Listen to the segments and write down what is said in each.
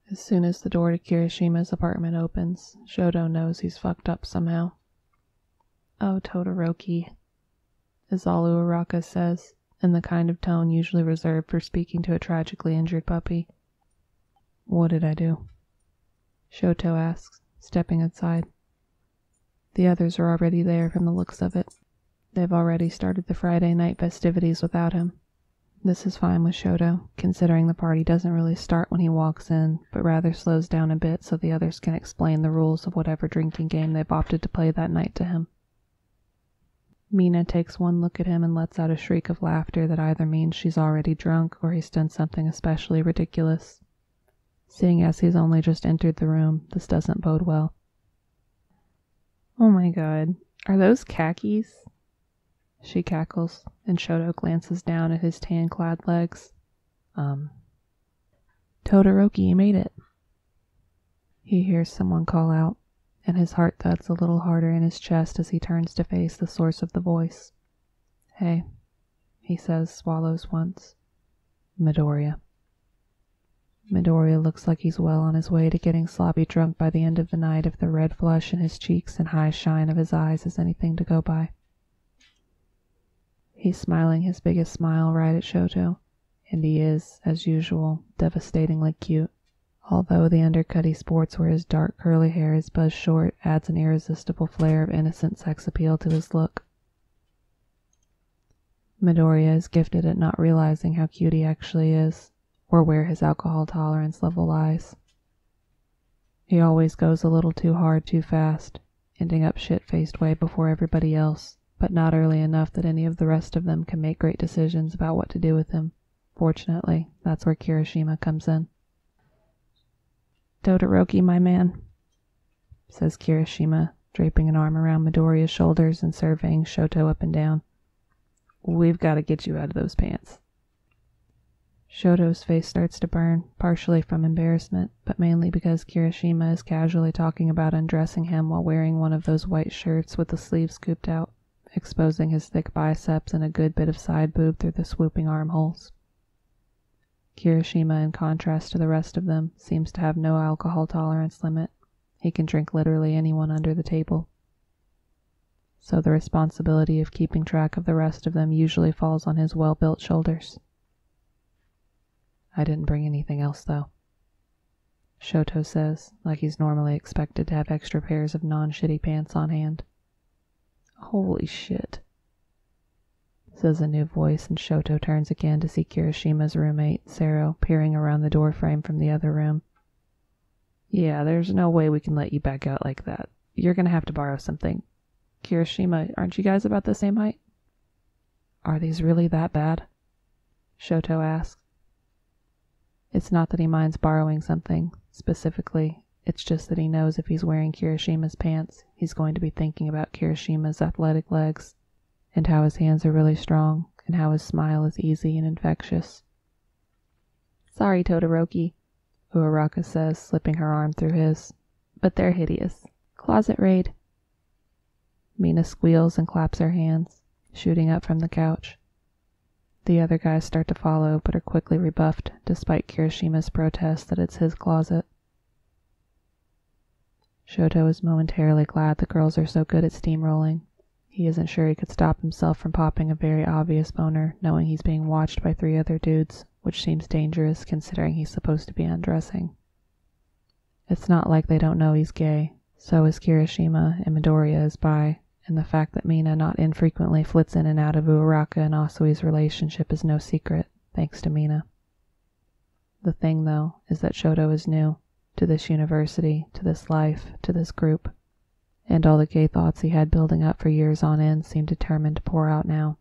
As soon as the door to Kirishima's apartment opens, Shouto knows he's fucked up somehow. "Oh, Todoroki," Esselle Uraraka says, in the kind of tone usually reserved for speaking to a tragically injured puppy. "What did I do?" Shouto asks, stepping aside. The others are already there from the looks of it. They've already started the Friday night festivities without him. This is fine with Shouto, considering the party doesn't really start when he walks in, but rather slows down a bit so the others can explain the rules of whatever drinking game they've opted to play that night to him. Mina takes one look at him and lets out a shriek of laughter that either means she's already drunk or he's done something especially ridiculous. Seeing as he's only just entered the room, this doesn't bode well. "Oh my god, are those khakis?" She cackles, and Shouto glances down at his tan-clad legs. "Todoroki, you made it." He hears someone call out, and his heart thuds a little harder in his chest as he turns to face the source of the voice. "Hey," he says, swallows once. "Midoriya." Midoriya looks like he's well on his way to getting sloppy drunk by the end of the night if the red flush in his cheeks and high shine of his eyes is anything to go by. He's smiling his biggest smile right at Shouto, and he is, as usual, devastatingly cute, although the undercut he sports where his dark curly hair is buzzed short adds an irresistible flare of innocent sex appeal to his look. Midoriya is gifted at not realizing how cute he actually is, or where his alcohol tolerance level lies. He always goes a little too hard too fast, ending up shit-faced way before everybody else, but not early enough that any of the rest of them can make great decisions about what to do with him. Fortunately, that's where Kirishima comes in. "Todoroki, my man," says Kirishima, draping an arm around Midoriya's shoulders and surveying Shouto up and down. "We've got to get you out of those pants." Shouto's face starts to burn, partially from embarrassment, but mainly because Kirishima is casually talking about undressing him while wearing one of those white shirts with the sleeves scooped out, exposing his thick biceps and a good bit of side boob through the swooping armholes. Kirishima, in contrast to the rest of them, seems to have no alcohol tolerance limit. He can drink literally anyone under the table. So the responsibility of keeping track of the rest of them usually falls on his well-built shoulders. "I didn't bring anything else, though," Shouto says, like he's normally expected to have extra pairs of non-shitty pants on hand. "Holy shit," says a new voice, and Shouto turns again to see Kirishima's roommate, Sero, peering around the doorframe from the other room. "Yeah, there's no way we can let you back out like that. You're gonna have to borrow something. Kirishima, aren't you guys about the same height?" "Are these really that bad?" Shouto asks. It's not that he minds borrowing something, specifically. It's just that he knows if he's wearing Kirishima's pants, he's going to be thinking about Kirishima's athletic legs, and how his hands are really strong, and how his smile is easy and infectious. "Sorry, Todoroki," Uraraka says, slipping her arm through his, "but they're hideous. Closet raid." Mina squeals and claps her hands, shooting up from the couch. The other guys start to follow, but are quickly rebuffed, despite Kirishima's protest that it's his closet. Shouto is momentarily glad the girls are so good at steamrolling. He isn't sure he could stop himself from popping a very obvious boner, knowing he's being watched by 3 other dudes, which seems dangerous considering he's supposed to be undressing. It's not like they don't know he's gay. So is Kirishima, and Midoriya is bi, and the fact that Mina not infrequently flits in and out of Uraraka and Asui's relationship is no secret, thanks to Mina. The thing, though, is that Shouto is new to this university, to this life, to this group, and all the gay thoughts he had building up for years on end seem determined to pour out now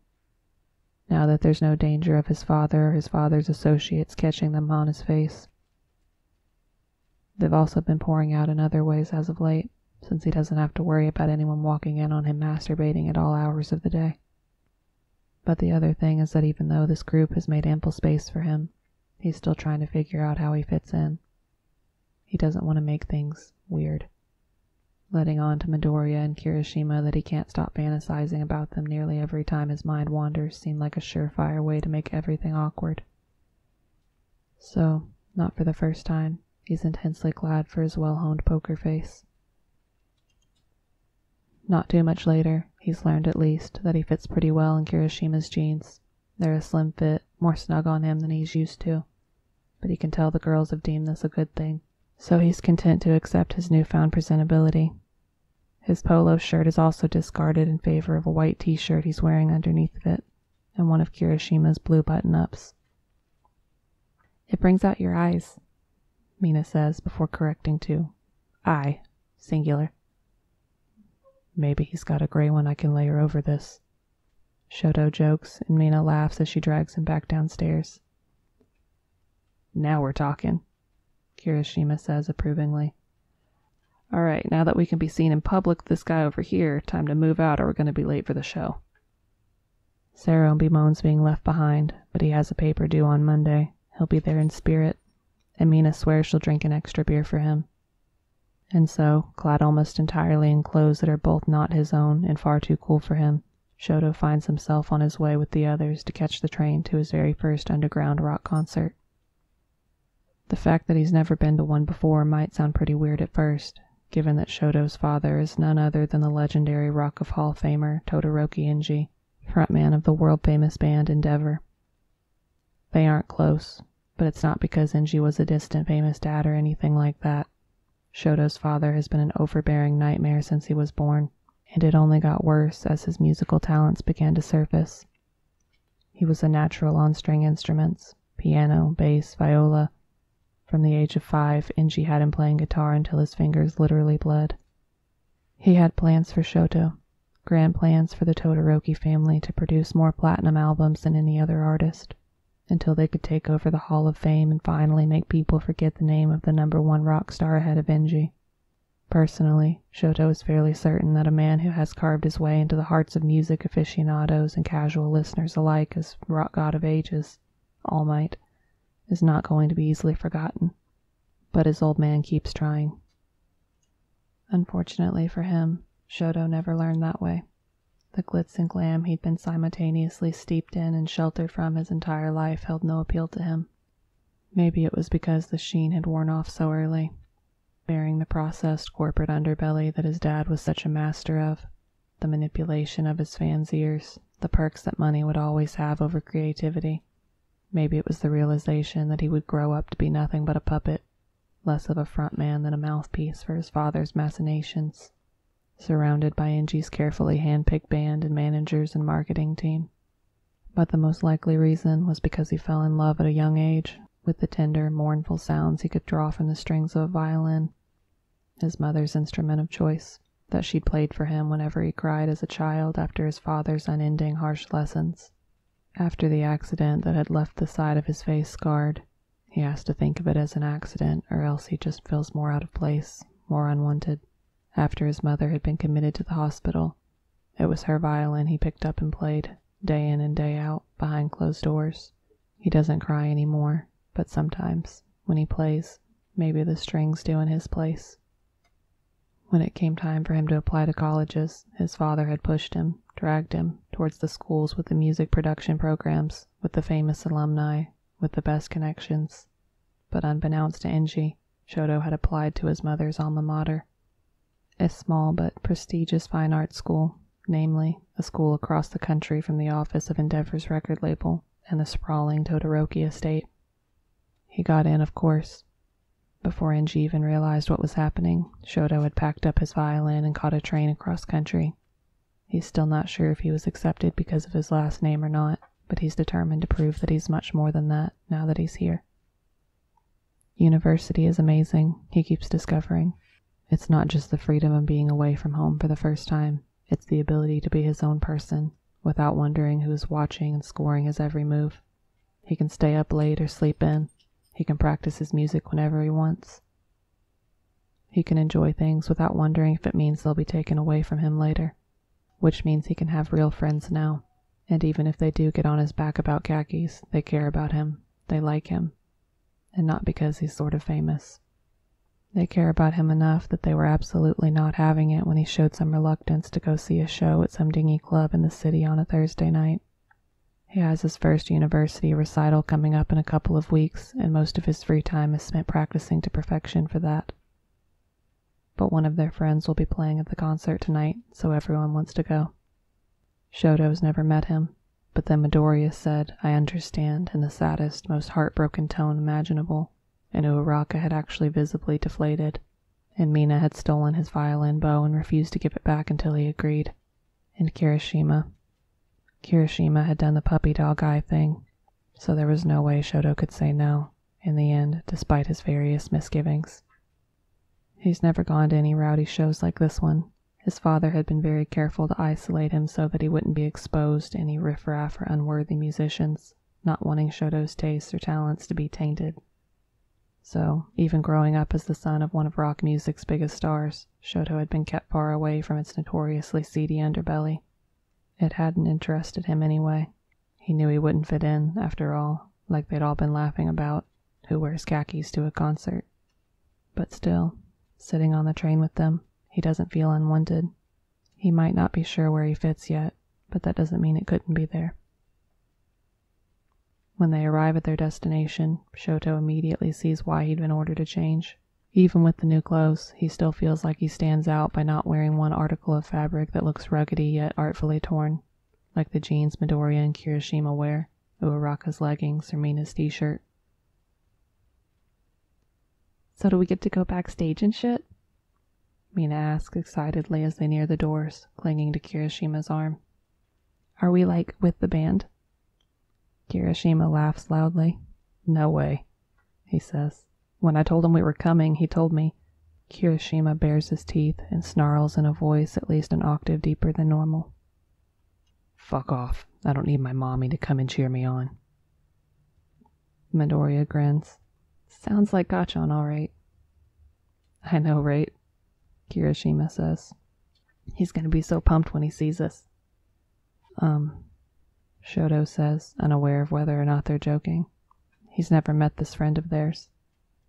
that there's no danger of his father or his father's associates catching them on his face. They've also been pouring out in other ways as of late, since he doesn't have to worry about anyone walking in on him masturbating at all hours of the day. But the other thing is that even though this group has made ample space for him, he's still trying to figure out how he fits in. He doesn't want to make things weird. Letting on to Midoriya and Kirishima that he can't stop fantasizing about them nearly every time his mind wanders seemed like a surefire way to make everything awkward. So, not for the first time, He's intensely clad for his well-honed poker face. Not too much later, he's learned at least that he fits pretty well in Kirishima's jeans. They're a slim fit, more snug on him than he's used to, but he can tell the girls have deemed this a good thing, so he's content to accept his newfound presentability. His polo shirt is also discarded in favor of a white t-shirt he's wearing underneath of it, and one of Kirishima's blue button-ups. "It brings out your eyes," Mina says before correcting to "I," singular. "Maybe he's got a gray one I can layer over this," Shouto jokes, and Mina laughs as she drags him back downstairs. "Now we're talking," Kirishima says approvingly. "Alright, now that we can be seen in public with this guy over here, time to move out or we're going to be late for the show." Sero bemoans being left behind, but he has a paper due on Monday. He'll be there in spirit, and Mina swears she'll drink an extra beer for him. And so, clad almost entirely in clothes that are both not his own and far too cool for him, Shouto finds himself on his way with the others to catch the train to his very first underground rock concert. The fact that he's never been to one before might sound pretty weird at first, given that Shouto's father is none other than the legendary Rock of Hall famer Todoroki Inji, frontman of the world-famous band Endeavor. They aren't close, but it's not because Inji was a distant famous dad or anything like that. Shouto's father has been an overbearing nightmare since he was born, and it only got worse as his musical talents began to surface. He was a natural on string instruments, piano, bass, viola. From the age of 5, Inji had him playing guitar until his fingers literally bled. He had plans for Shouto, grand plans for the Todoroki family to produce more platinum albums than any other artist, until they could take over the Hall of Fame and finally make people forget the name of the #1 rock star ahead of Inji. Personally, Shouto is fairly certain that a man who has carved his way into the hearts of music aficionados and casual listeners alike as rock god of ages, All Might, is not going to be easily forgotten. But his old man keeps trying. Unfortunately for him, Shouto never learned that way. The glitz and glam he'd been simultaneously steeped in and sheltered from his entire life held no appeal to him. Maybe it was because the sheen had worn off so early, bearing the processed corporate underbelly that his dad was such a master of, the manipulation of his fans' ears, the perks that money would always have over creativity. Maybe it was the realization that he would grow up to be nothing but a puppet, less of a frontman than a mouthpiece for his father's machinations, surrounded by Inji's carefully hand-picked band and managers and marketing team. But the most likely reason was because he fell in love at a young age with the tender, mournful sounds he could draw from the strings of a violin, his mother's instrument of choice, that she'd played for him whenever he cried as a child after his father's unending harsh lessons. After the accident that had left the side of his face scarred, he has to think of it as an accident, or else he just feels more out of place, more unwanted. After his mother had been committed to the hospital, it was her violin he picked up and played, day in and day out, behind closed doors. He doesn't cry anymore, but sometimes, when he plays, maybe the strings do in his place. When it came time for him to apply to colleges, his father had pushed him, dragged him, towards the schools with the music production programs, with the famous alumni, with the best connections. But unbeknownst to Inji, Shouto had applied to his mother's alma mater, a small but prestigious fine arts school, namely, a school across the country from the office of Endeavor's record label and the sprawling Todoroki estate. He got in, of course. Before Inji even realized what was happening, Shouto had packed up his violin and caught a train across country. He's still not sure if he was accepted because of his last name or not, but he's determined to prove that he's much more than that now that he's here. University is amazing, he keeps discovering. It's not just the freedom of being away from home for the first time, it's the ability to be his own person, without wondering who's watching and scoring his every move. He can stay up late or sleep in. He can practice his music whenever he wants. He can enjoy things without wondering if it means they'll be taken away from him later, which means he can have real friends now, and even if they do get on his back about khakis, they care about him, they like him, and not because he's sort of famous. They care about him enough that they were absolutely not having it when he showed some reluctance to go see a show at some dingy club in the city on a Thursday night. He has his first university recital coming up in a couple of weeks, and most of his free time is spent practicing to perfection for that. But one of their friends will be playing at the concert tonight, so everyone wants to go. Shouto's never met him, but then Midoriya said, "I understand," in the saddest, most heartbroken tone imaginable, and Uraraka had actually visibly deflated, and Mina had stolen his violin bow and refused to give it back until he agreed. And Kirishima had done the puppy dog eye thing, so there was no way Shouto could say no, in the end, despite his various misgivings. He's never gone to any rowdy shows like this one. His father had been very careful to isolate him so that he wouldn't be exposed to any riffraff or unworthy musicians, not wanting Shouto's tastes or talents to be tainted. So, even growing up as the son of one of rock music's biggest stars, Shouto had been kept far away from its notoriously seedy underbelly. It hadn't interested him anyway. He knew he wouldn't fit in, after all, like they'd all been laughing about, who wears khakis to a concert. But still, sitting on the train with them, he doesn't feel unwanted. He might not be sure where he fits yet, but that doesn't mean it couldn't be there. When they arrive at their destination, Shouto immediately sees why he'd been ordered to change. Even with the new clothes, he still feels like he stands out by not wearing one article of fabric that looks ruggedy yet artfully torn, like the jeans Midoriya and Kirishima wear, Uraraka's leggings, or Mina's t-shirt. "So do we get to go backstage and shit?" Mina asks excitedly as they near the doors, clinging to Kirishima's arm. "Are we, like, with the band?" Kirishima laughs loudly. "No way," he says. "When I told him we were coming, he told me—" Kirishima bares his teeth and snarls in a voice at least an octave deeper than normal. "Fuck off. I don't need my mommy to come and cheer me on." Midoriya grins. "Sounds like Gachon, all right." "I know, right?" Kirishima says. "He's gonna be so pumped when he sees us." Shouto says, unaware of whether or not they're joking. He's never met this friend of theirs,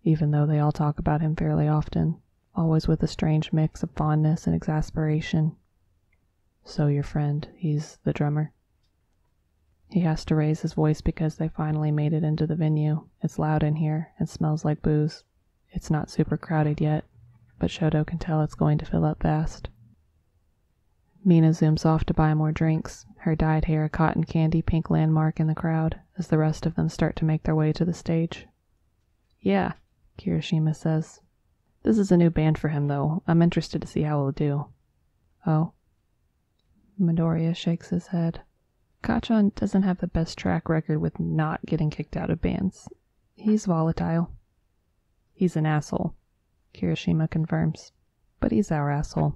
even though they all talk about him fairly often, always with a strange mix of fondness and exasperation. "So your friend, he's the drummer?" He has to raise his voice because they finally made it into the venue. It's loud in here and smells like booze. It's not super crowded yet, but Shouto can tell it's going to fill up fast. Mina zooms off to buy more drinks, her dyed hair a cotton candy pink landmark in the crowd, as the rest of them start to make their way to the stage. "Yeah," Kirishima says. "This is a new band for him, though. I'm interested to see how he'll do." "Oh?" Midoriya shakes his head. "Gachon doesn't have the best track record with not getting kicked out of bands. He's volatile." "He's an asshole," Kirishima confirms. "But he's our asshole."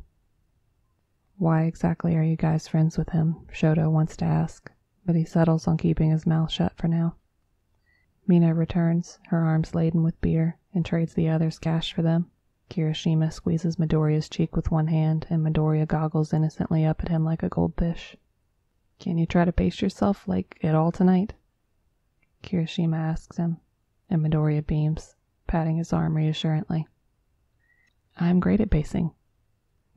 "Why exactly are you guys friends with him?" Shouto wants to ask, but he settles on keeping his mouth shut for now. Mina returns, her arms laden with beer, and trades the others cash for them. Kirishima squeezes Midoriya's cheek with one hand, and Midoriya goggles innocently up at him like a goldfish. "Can you try to pace yourself, like, at all tonight?" Kirishima asks him, and Midoriya beams, patting his arm reassuringly. "I'm great at pacing,"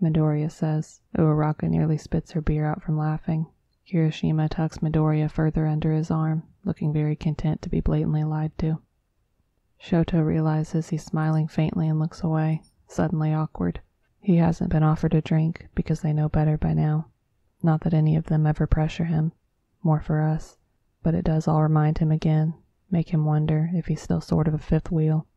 Midoriya says. Uraraka nearly spits her beer out from laughing. Kirishima tucks Midoriya further under his arm, looking very content to be blatantly lied to. Shouto realizes he's smiling faintly and looks away, suddenly awkward. He hasn't been offered a drink because they know better by now. Not that any of them ever pressure him, more for us, but it does all remind him again, make him wonder if he's still sort of a fifth wheel.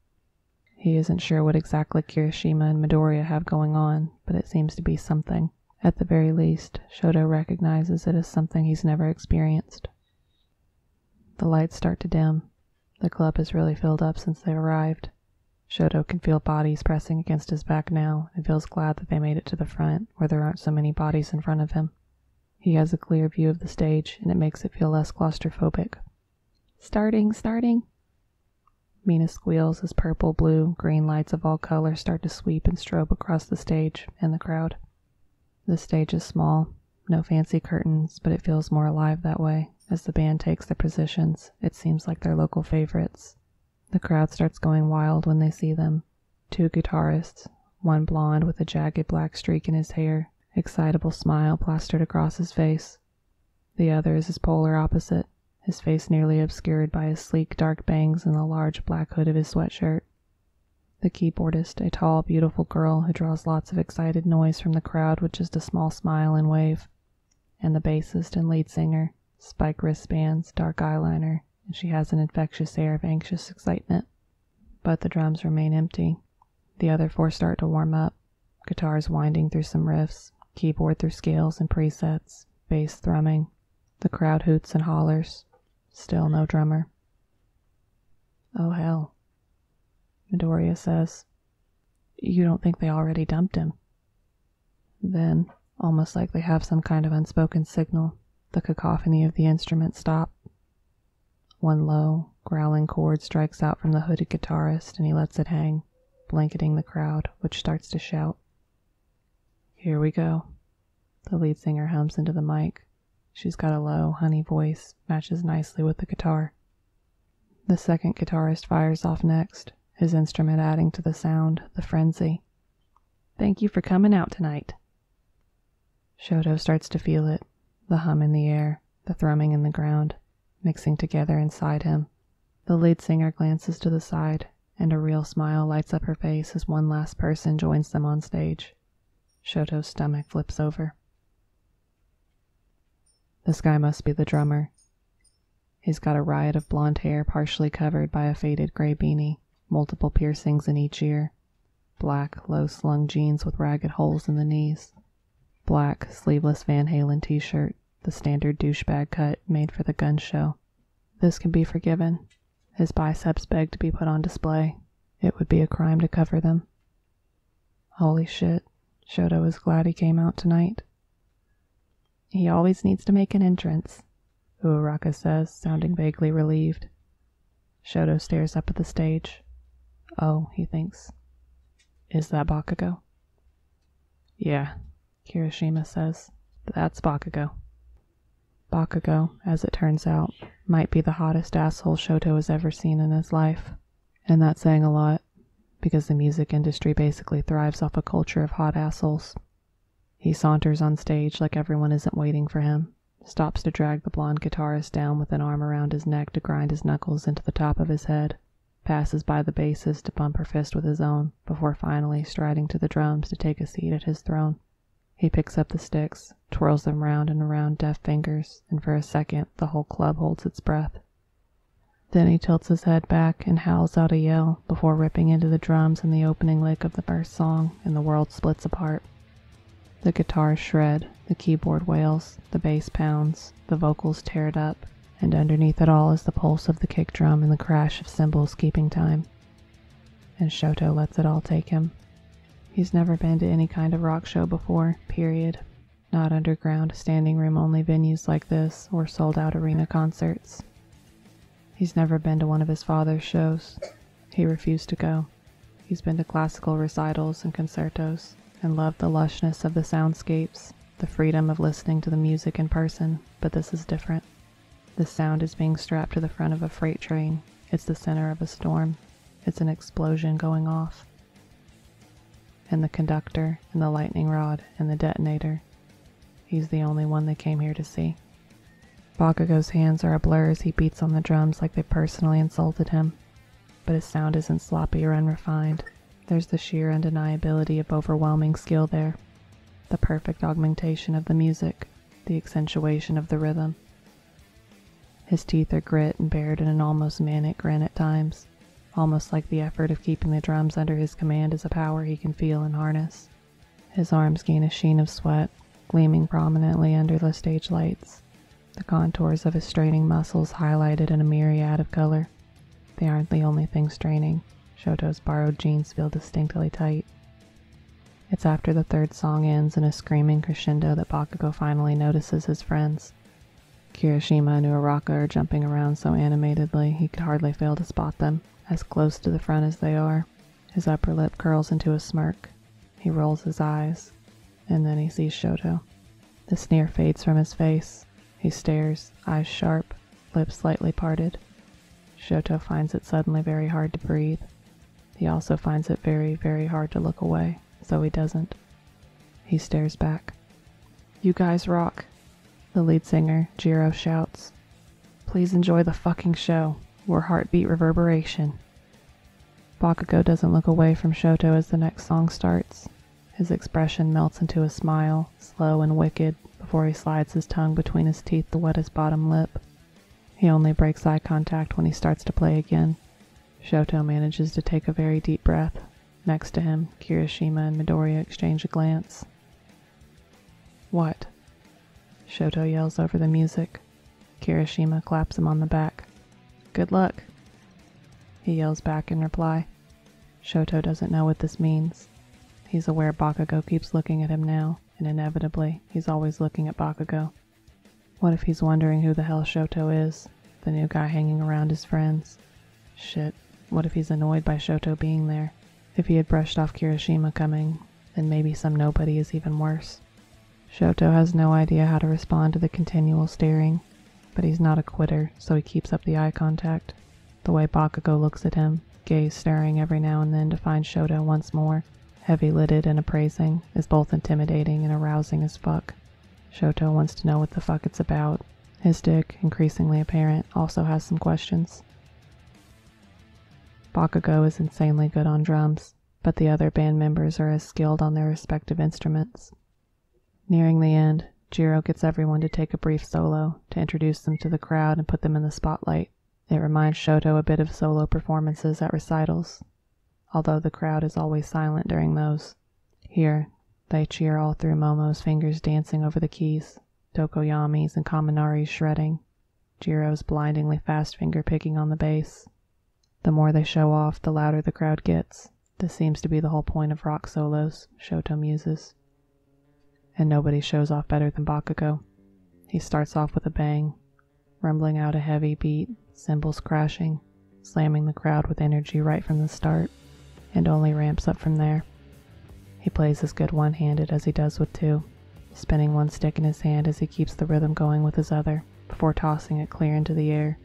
He isn't sure what exactly Kirishima and Midoriya have going on, but it seems to be something. At the very least, Shouto recognizes it as something he's never experienced. The lights start to dim. The club has really filled up since they arrived. Shouto can feel bodies pressing against his back now, and feels glad that they made it to the front, where there aren't so many bodies in front of him. He has a clear view of the stage, and it makes it feel less claustrophobic. Starting! Mina squeals as purple, blue, green lights of all colors start to sweep and strobe across the stage and the crowd. The stage is small, no fancy curtains, but it feels more alive that way. As the band takes their positions, it seems like they're local favorites. The crowd starts going wild when they see them. Two guitarists, one blonde with a jagged black streak in his hair, excitable smile plastered across his face. The other is his polar opposite, his face nearly obscured by his sleek dark bangs and the large black hood of his sweatshirt. The keyboardist, a tall, beautiful girl who draws lots of excited noise from the crowd with just a small smile and wave. And the bassist and lead singer, spike wristbands, dark eyeliner, and she has an infectious air of anxious excitement. But the drums remain empty. The other four start to warm up, guitars winding through some riffs, keyboard through scales and presets, bass thrumming. The crowd hoots and hollers. Still no drummer. "Oh hell," Midoriya says. "You don't think they already dumped him?" Then, almost like they have some kind of unspoken signal, the cacophony of the instruments stop. One low, growling chord strikes out from the hooded guitarist, and he lets it hang, blanketing the crowd, which starts to shout. "Here we go." The lead singer hums into the mic. She's got a low, honey voice, matches nicely with the guitar. The second guitarist fires off next, his instrument adding to the sound, the frenzy. "Thank you for coming out tonight." Shouto starts to feel it, the hum in the air, the thrumming in the ground, mixing together inside him. The lead singer glances to the side, and a real smile lights up her face as one last person joins them on stage. Shouto's stomach flips over. This guy must be the drummer. He's got a riot of blonde hair partially covered by a faded gray beanie, multiple piercings in each ear, black, low-slung jeans with ragged holes in the knees, black, sleeveless Van Halen t-shirt, the standard douchebag cut made for the gun show. This can be forgiven. His biceps beg to be put on display. It would be a crime to cover them. Holy shit, Shouto is glad he came out tonight. "He always needs to make an entrance," Uraraka says, sounding vaguely relieved. Shouto stares up at the stage. Oh, he thinks. Is that Bakugou? "Yeah," Kirishima says. "That's Bakugou." Bakugou, as it turns out, might be the hottest asshole Shouto has ever seen in his life. And that's saying a lot, because the music industry basically thrives off a culture of hot assholes. He saunters on stage like everyone isn't waiting for him, stops to drag the blonde guitarist down with an arm around his neck to grind his knuckles into the top of his head, passes by the bassist to bump her fist with his own, before finally striding to the drums to take a seat at his throne. He picks up the sticks, twirls them round and around deft fingers, and for a second the whole club holds its breath. Then he tilts his head back and howls out a yell before ripping into the drums in the opening lick of the first song, and the world splits apart. The guitars shred, the keyboard wails, the bass pounds, the vocals tear it up, and underneath it all is the pulse of the kick drum and the crash of cymbals keeping time. And Shouto lets it all take him. He's never been to any kind of rock show before, period. Not underground, standing room only venues like this, or sold out arena concerts. He's never been to one of his father's shows. He refused to go. He's been to classical recitals and concertos, and loved the lushness of the soundscapes, the freedom of listening to the music in person, but this is different. The sound is being strapped to the front of a freight train. It's the center of a storm. It's an explosion going off. And the conductor, and the lightning rod, and the detonator. He's the only one they came here to see. Bakugou's hands are a blur as he beats on the drums like they personally insulted him. But his sound isn't sloppy or unrefined. There's the sheer undeniability of overwhelming skill there. The perfect augmentation of the music, the accentuation of the rhythm. His teeth are grit and bared in an almost manic grin at times, almost like the effort of keeping the drums under his command is a power he can feel and harness. His arms gain a sheen of sweat, gleaming prominently under the stage lights, the contours of his straining muscles highlighted in a myriad of color. They aren't the only thing straining. Shouto's borrowed jeans feel distinctly tight. It's after the third song ends in a screaming crescendo that Bakugou finally notices his friends. Kirishima and Uraraka are jumping around so animatedly he could hardly fail to spot them, as close to the front as they are. His upper lip curls into a smirk. He rolls his eyes, and then he sees Shouto. The sneer fades from his face. He stares, eyes sharp, lips slightly parted. Shouto finds it suddenly very hard to breathe. He also finds it very, very hard to look away, so he doesn't. He stares back. "You guys rock," the lead singer, Jiro, shouts. Please enjoy the fucking show. We're heartbeat reverberation. Bakugou doesn't look away from Shouto as the next song starts. His expression melts into a smile, slow and wicked, before he slides his tongue between his teeth to wet his bottom lip. He only breaks eye contact when he starts to play again. Shouto manages to take a very deep breath. Next to him, Kirishima and Midoriya exchange a glance. "What?" Shouto yells over the music. Kirishima claps him on the back. "Good luck," he yells back in reply. Shouto doesn't know what this means. He's aware Bakugou keeps looking at him now, and inevitably, he's always looking at Bakugou. What if he's wondering who the hell Shouto is, the new guy hanging around his friends? Shit, what if he's annoyed by Shouto being there? If he had brushed off Kirishima coming, then maybe some nobody is even worse. Shouto has no idea how to respond to the continual staring, but he's not a quitter, so he keeps up the eye contact. The way Bakugou looks at him, gaze stirring every now and then to find Shouto once more, heavy-lidded and appraising, is both intimidating and arousing as fuck. Shouto wants to know what the fuck it's about. His dick, increasingly apparent, also has some questions. Bakugou is insanely good on drums, but the other band members are as skilled on their respective instruments. Nearing the end, Jiro gets everyone to take a brief solo to introduce them to the crowd and put them in the spotlight. It reminds Shouto a bit of solo performances at recitals, although the crowd is always silent during those. Here, they cheer all through Momo's fingers dancing over the keys, Tokoyami's and Kaminari's shredding, Jiro's blindingly fast finger picking on the bass. The more they show off, the louder the crowd gets. This seems to be the whole point of rock solos, Shouto muses. And nobody shows off better than Bakugou. He starts off with a bang, rumbling out a heavy beat, cymbals crashing, slamming the crowd with energy right from the start, and only ramps up from there. He plays as good one-handed as he does with two, spinning one stick in his hand as he keeps the rhythm going with his other, before tossing it clear into the air.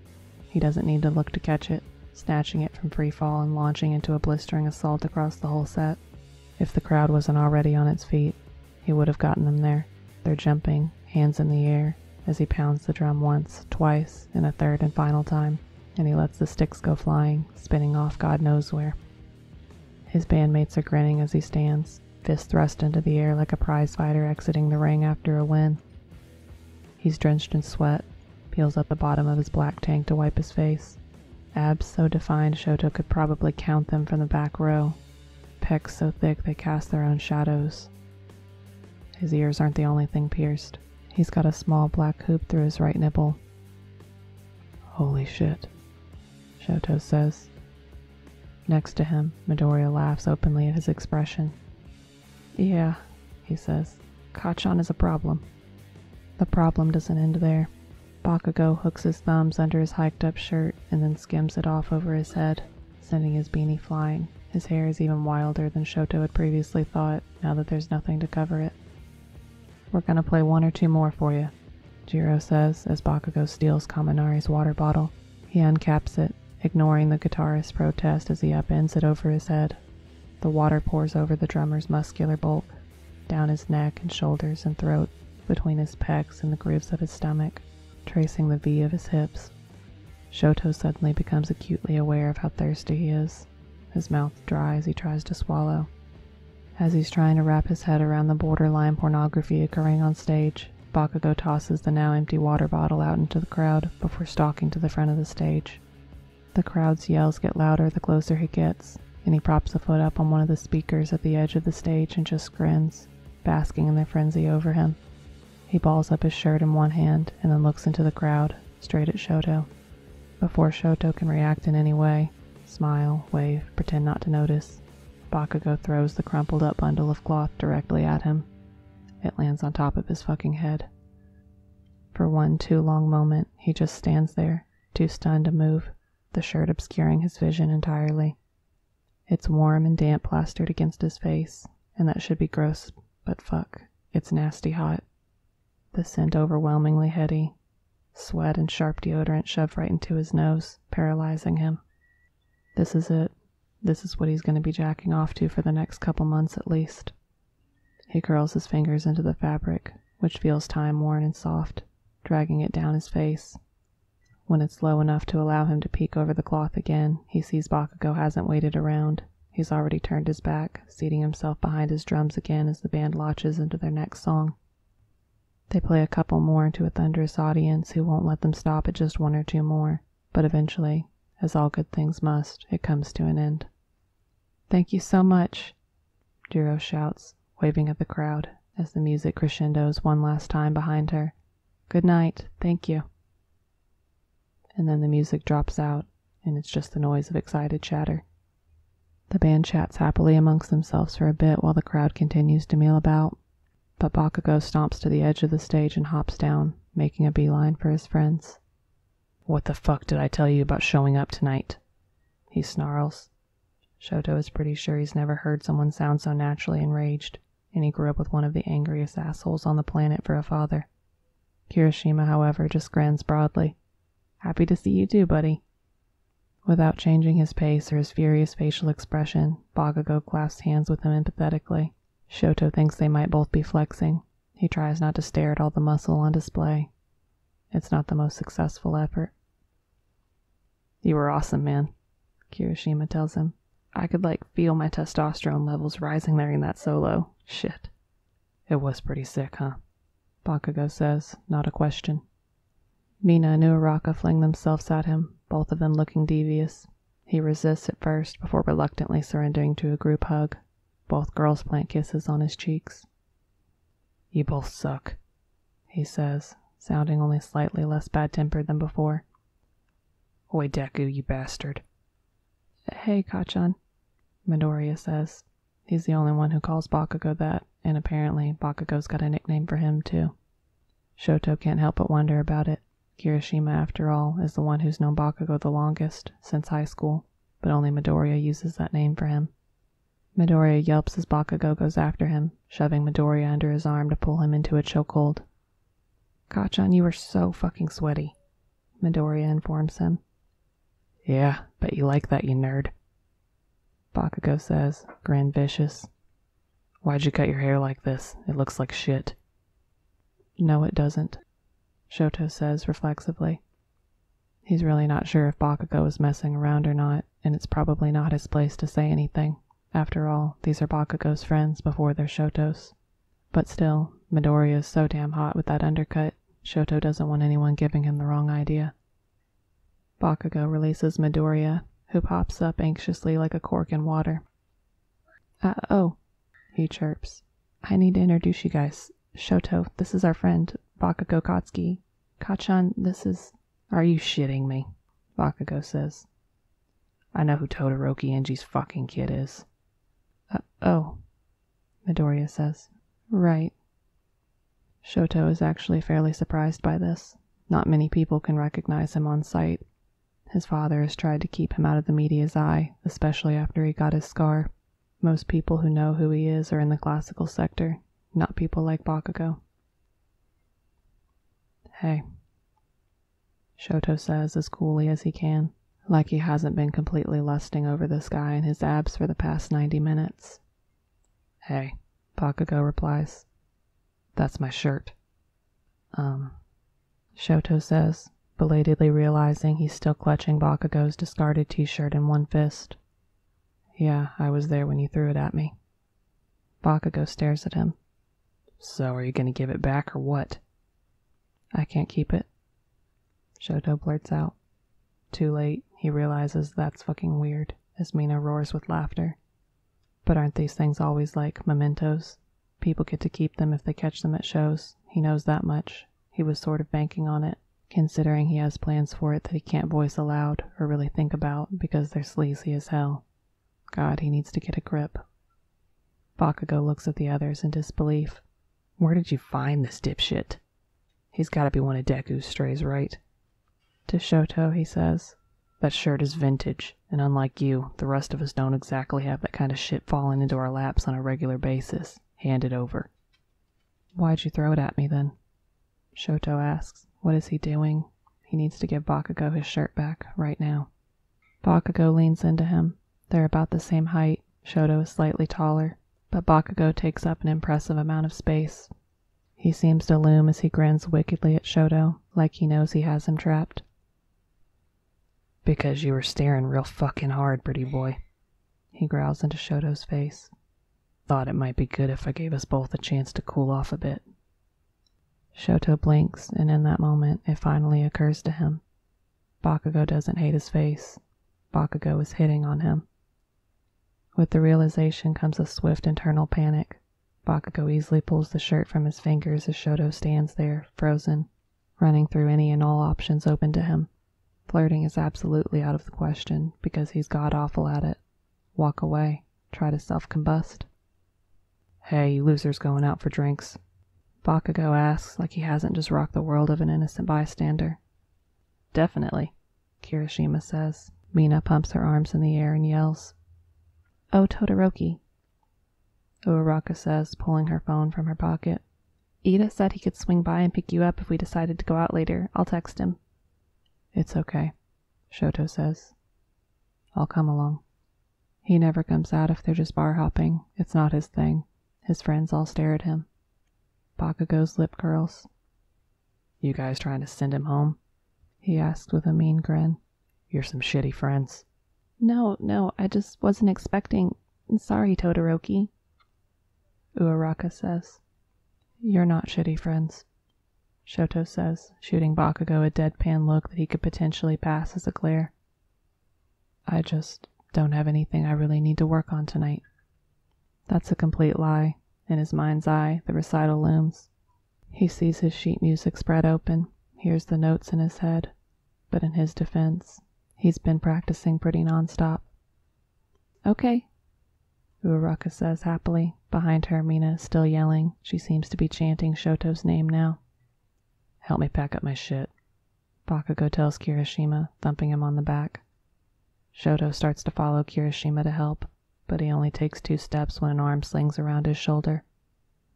He doesn't need to look to catch it, snatching it from free fall and launching into a blistering assault across the whole set. If the crowd wasn't already on its feet, he would have gotten them there. They're jumping, hands in the air, as he pounds the drum once, twice, and a third and final time, and he lets the sticks go flying, spinning off God knows where. His bandmates are grinning as he stands, fist thrust into the air like a prize fighter exiting the ring after a win. He's drenched in sweat, peels up the bottom of his black tank to wipe his face. Abs so defined Shouto could probably count them from the back row. Pecs so thick they cast their own shadows. His ears aren't the only thing pierced. He's got a small black hoop through his right nipple. "Holy shit," Shouto says. Next to him, Midoriya laughs openly at his expression. "Yeah," he says, "Kachan is a problem." The problem doesn't end there. Bakugou hooks his thumbs under his hiked-up shirt and then skims it off over his head, sending his beanie flying. His hair is even wilder than Shouto had previously thought, now that there's nothing to cover it. "We're gonna play one or two more for you," Jiro says as Bakugou steals Kaminari's water bottle. He uncaps it, ignoring the guitarist's protest as he upends it over his head. The water pours over the drummer's muscular bulk, down his neck and shoulders and throat, between his pecs and the grooves of his stomach, tracing the V of his hips. Shouto suddenly becomes acutely aware of how thirsty he is. His mouth dry as he tries to swallow. As he's trying to wrap his head around the borderline pornography occurring on stage, Bakugou tosses the now empty water bottle out into the crowd before stalking to the front of the stage. The crowd's yells get louder the closer he gets, and he props a foot up on one of the speakers at the edge of the stage and just grins, basking in their frenzy over him. He balls up his shirt in one hand and then looks into the crowd, straight at Shouto. Before Shouto can react in any way, smile, wave, pretend not to notice, Bakugou throws the crumpled up bundle of cloth directly at him. It lands on top of his fucking head. For one too long moment, he just stands there, too stunned to move, the shirt obscuring his vision entirely. It's warm and damp plastered against his face, and that should be gross, but fuck, it's nasty hot. The scent overwhelmingly heady. Sweat and sharp deodorant shoved right into his nose, paralyzing him. This is it. This is what he's going to be jacking off to for the next couple months at least. He curls his fingers into the fabric, which feels time-worn and soft, dragging it down his face. When it's low enough to allow him to peek over the cloth again, he sees Bakugou hasn't waited around. He's already turned his back, seating himself behind his drums again as the band launches into their next song. They play a couple more to a thunderous audience who won't let them stop at just one or two more, but eventually, as all good things must, it comes to an end. "Thank you so much," Jiro shouts, waving at the crowd as the music crescendos one last time behind her. "Good night, thank you." And then the music drops out, and it's just the noise of excited chatter. The band chats happily amongst themselves for a bit while the crowd continues to meal about, but Bakugou stomps to the edge of the stage and hops down, making a beeline for his friends. "What the fuck did I tell you about showing up tonight?" he snarls. Shouto is pretty sure he's never heard someone sound so naturally enraged, and he grew up with one of the angriest assholes on the planet for a father. Kirishima, however, just grins broadly. "Happy to see you too, buddy." Without changing his pace or his furious facial expression, Bakugou clasps hands with him empathetically. Shouto thinks they might both be flexing. He tries not to stare at all the muscle on display. It's not the most successful effort. "You were awesome, man," Kirishima tells him. "I could feel my testosterone levels rising during that solo. Shit." "It was pretty sick, huh?" Bakugou says, not a question. Mina and Uraraka fling themselves at him, both of them looking devious. He resists at first before reluctantly surrendering to a group hug. Both girls plant kisses on his cheeks. "You both suck," he says, sounding only slightly less bad-tempered than before. "Oi, Deku, you bastard." "Hey, Kachan," Midoriya says. He's the only one who calls Bakugou that, and apparently Bakugou's got a nickname for him, too. Shouto can't help but wonder about it. Kirishima, after all, is the one who's known Bakugou the longest, since high school, but only Midoriya uses that name for him. Midoriya yelps as Bakugou goes after him, shoving Midoriya under his arm to pull him into a chokehold. "Kachan, you are so fucking sweaty," Midoriya informs him. "Yeah, bet you like that, you nerd," Bakugou says, grin vicious. "Why'd you cut your hair like this? It looks like shit." "No, it doesn't," Shouto says reflexively. He's really not sure if Bakugou is messing around or not, and it's probably not his place to say anything. After all, these are Bakugou's friends before they're Shouto's. But still, Midoriya is so damn hot with that undercut, Shouto doesn't want anyone giving him the wrong idea. Bakugou releases Midoriya, who pops up anxiously like a cork in water. Oh, he chirps. "I need to introduce you guys. Shouto, this is our friend, Bakugou Katsuki. Kachan, this is..." "Are you shitting me?" Bakugou says. "I know who Todoroki Enji's fucking kid is." Oh, Midoriya says. "Right." Shouto is actually fairly surprised by this. Not many people can recognize him on sight. His father has tried to keep him out of the media's eye, especially after he got his scar. Most people who know who he is are in the classical sector, not people like Bakugou. "Hey," Shouto says as coolly as he can, like he hasn't been completely lusting over this guy and his abs for the past 90 minutes. "Hey," Bakugou replies. "That's my shirt." Shouto says, belatedly realizing he's still clutching Bakugou's discarded t-shirt in one fist. "Yeah, I was there when you threw it at me." Bakugou stares at him. "So are you going to give it back or what?" "I can't keep it," Shouto blurts out. Too late, he realizes that's fucking weird, as Mina roars with laughter. But aren't these things always like mementos? People get to keep them if they catch them at shows. He knows that much. He was sort of banking on it, considering he has plans for it that he can't voice aloud or really think about because they're sleazy as hell. God, he needs to get a grip. Bakugou looks at the others in disbelief. "Where did you find this dipshit? He's gotta be one of Deku's strays, right?" To Shouto, he says, "That shirt is vintage, and unlike you, the rest of us don't exactly have that kind of shit falling into our laps on a regular basis. Hand it over." "Why'd you throw it at me, then?" Shouto asks. What is he doing? He needs to give Bakugou his shirt back, right now. Bakugou leans into him. They're about the same height. Shouto is slightly taller, but Bakugou takes up an impressive amount of space. He seems to loom as he grins wickedly at Shouto, like he knows he has him trapped. Because you were staring real fucking hard, pretty boy. He growls into Shouto's face. Thought it might be good if I gave us both a chance to cool off a bit. Shouto blinks, and in that moment, it finally occurs to him. Bakugou doesn't hate his face. Bakugou is hitting on him. With the realization comes a swift internal panic. Bakugou easily pulls the shirt from his fingers as Shouto stands there, frozen, running through any and all options open to him. Flirting is absolutely out of the question, because he's god-awful at it. Walk away. Try to self-combust. Hey, you losers going out for drinks? Bakugou asks like he hasn't just rocked the world of an innocent bystander. Definitely, Kirishima says. Mina pumps her arms in the air and yells. Oh, Todoroki. Uraraka says, pulling her phone from her pocket. Ida said he could swing by and pick you up if we decided to go out later. I'll text him. It's okay, Shouto says. I'll come along. He never comes out if they're just bar hopping. It's not his thing. His friends all stare at him. Bakugou's lip curls. You guys trying to send him home? He asked with a mean grin. You're some shitty friends. No, I just wasn't expecting. Sorry, Todoroki. Uraraka says. You're not shitty friends, Shouto says, shooting Bakugou a deadpan look that he could potentially pass as a glare. I just don't have anything I really need to work on tonight. That's a complete lie. In his mind's eye, the recital looms. He sees his sheet music spread open, hears the notes in his head, but in his defense, he's been practicing pretty nonstop. Okay, Uraraka says happily. Behind her, Mina is still yelling. She seems to be chanting Shouto's name now. Help me pack up my shit, Bakugou tells Kirishima, thumping him on the back. Shouto starts to follow Kirishima to help, but he only takes 2 steps when an arm slings around his shoulder.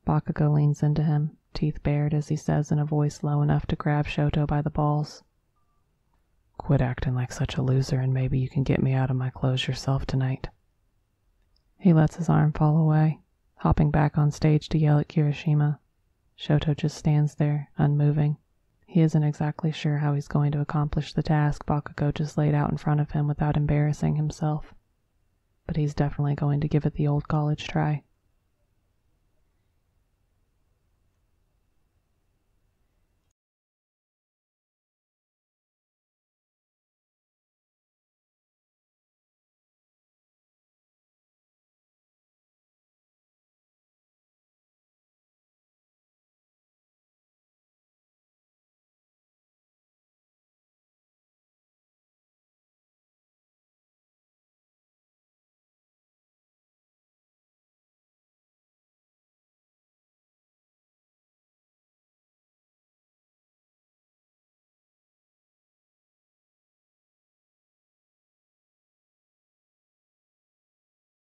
Bakugou leans into him, teeth bared as he says in a voice low enough to grab Shouto by the balls. Quit acting like such a loser and maybe you can get me out of my clothes yourself tonight. He lets his arm fall away, hopping back on stage to yell at Kirishima. Shouto just stands there, unmoving. He isn't exactly sure how he's going to accomplish the task Bakugou just laid out in front of him without embarrassing himself. But he's definitely going to give it the old college try.